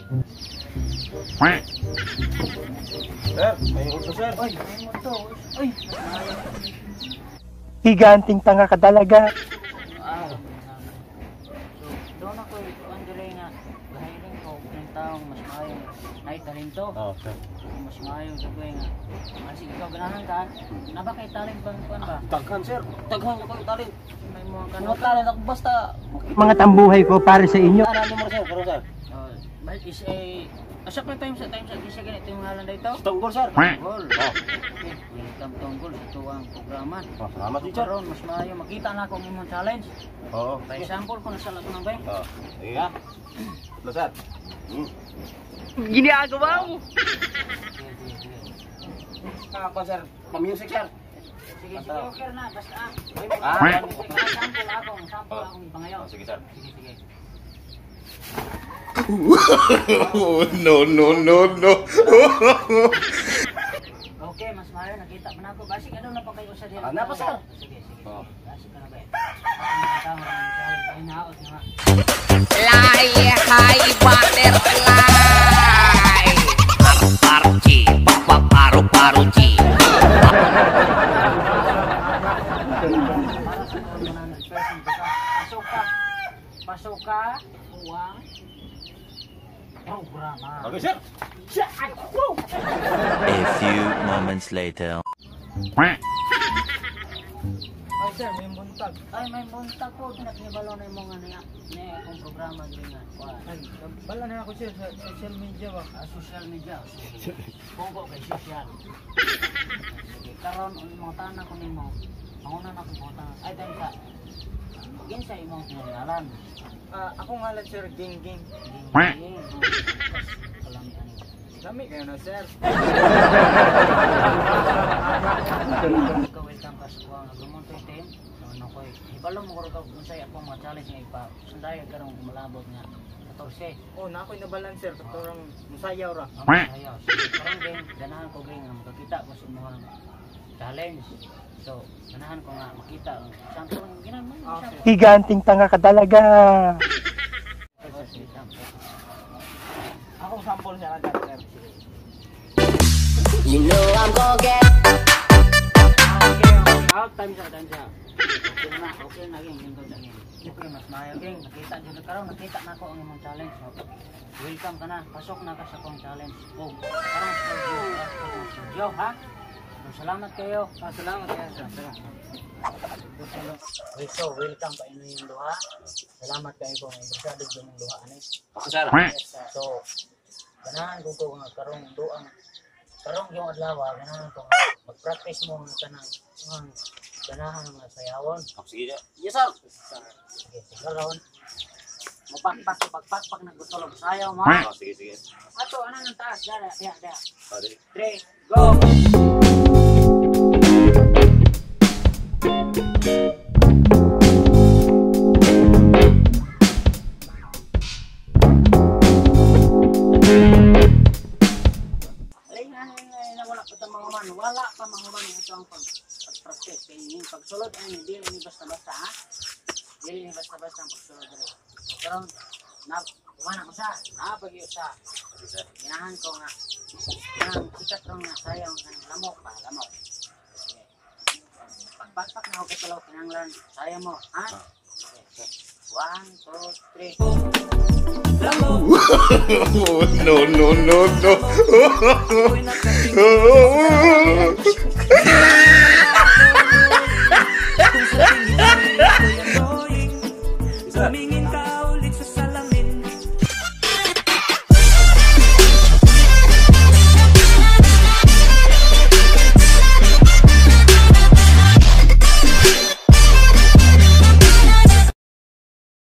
Sir, may utos sir. Ay, may moto. Ay, Higanting tanga ka talaga. so, doon ako ang dire nga gahiling ko ng taong mas maayo na talento. Oo, sir. Mas maayo sa ko nga. Kasi ikaw ganahan ka, na ba kay talent bang kuan ba? Taghan sir. Taghan ko yung talent. May mga Ano kanot. talent ako basta. Mga tambuhay ko para sa inyo. Ano mo sir? Pero sir. Balik is asa pa time sa kisa ganito yung halan dito? Tunggol sir. Tunggol. Okay, welcome Tunggol sa tuwang programa. Salamat din sir. Karon mas maayo makita na akong imong challenge. Oo. For example, kung nasa lato ng bay. Oo. Sige ha. Ano sir? Ginagawa mo. Ako sir. Pa-music sir. Sige, okay na, basta sample akong ipangayo. Sige sir. Sige, sige. No, no, no, no. Okay, mas maayo nakita mo na ako. Basig ano na pa kayo sa diyan. Na pa sir. Sige, sige. Oo. Basig ka na ba? Ay naot nga. Hi, butterfly. Paru-paru-chi, paru-paru-chi. Pasok ka, uwang programa. Okay sir. A few moments later. Ay sir, may buntag. Ay, may buntag po. Pinaknibalo na yung mga niya. Niya akong programa din nga. Ay, bala na ako sir sa social media ba? Social media. Kungko kay social. Sige, karon mo tanan ko nimo. Manguna na akong mga ay, tayo ka. Ginsa imong kinalanan. Ako ngalan sir, Ging Ging. Lami kayo na sir. Ikaw welcome ka sa kuwang Agumon 2010. Ano ko ibalo mo ko kung sa akong mga challenge nga ipa. Sunday karong malabot nga 14. Oh, na ako'y nabalan sir, katurang musayaw ra. Ayaw. Karong din ganahan ko ging nga makakita ko sa mga challenge. So, ganahan ko nga makita ang sample ng ginamit. Higanting tanga ka talaga. Akong sample siya agad sir. You know I'm gonna get. Okay. Out time siya. Okay na ging lingkod na ging. Siyempre mas maayo ging nakita jud karon nakita na ko ang imong challenge. Welcome ka na. Pasok na ka sa akong challenge. Og karon sa studio ha. Salamat kayo. Salamat kayo sir. So, welcome pa inyo yung luha. Salamat kayo kung interesado yung luha ani. Okay sir. So, ganahan ko nga karong duang karong yung adlaw, ganahan ko mag-practice mo ng kanang ganahan nga sayawon. Sige. Yes sir. Sige, karon mapakpak nagutulog sayaw mo. Sige. Ato ana nang taas dara. 3 Sorry. go. Wala pa manguman ito ang pag-practice kaya yung pagsulod ay hindi ni basta-basta ha? Hindi ni basta-basta ang pagsulod rin. So karon kumana ko siya, napagyo siya. Ginahan ko nga sikat rin nga sayang lamok pa, lamok. Pagpagpak na ako katalaw kinanglan, sayang mo, ha? 1, 2, 3 No, no, no, no. Tumingin ka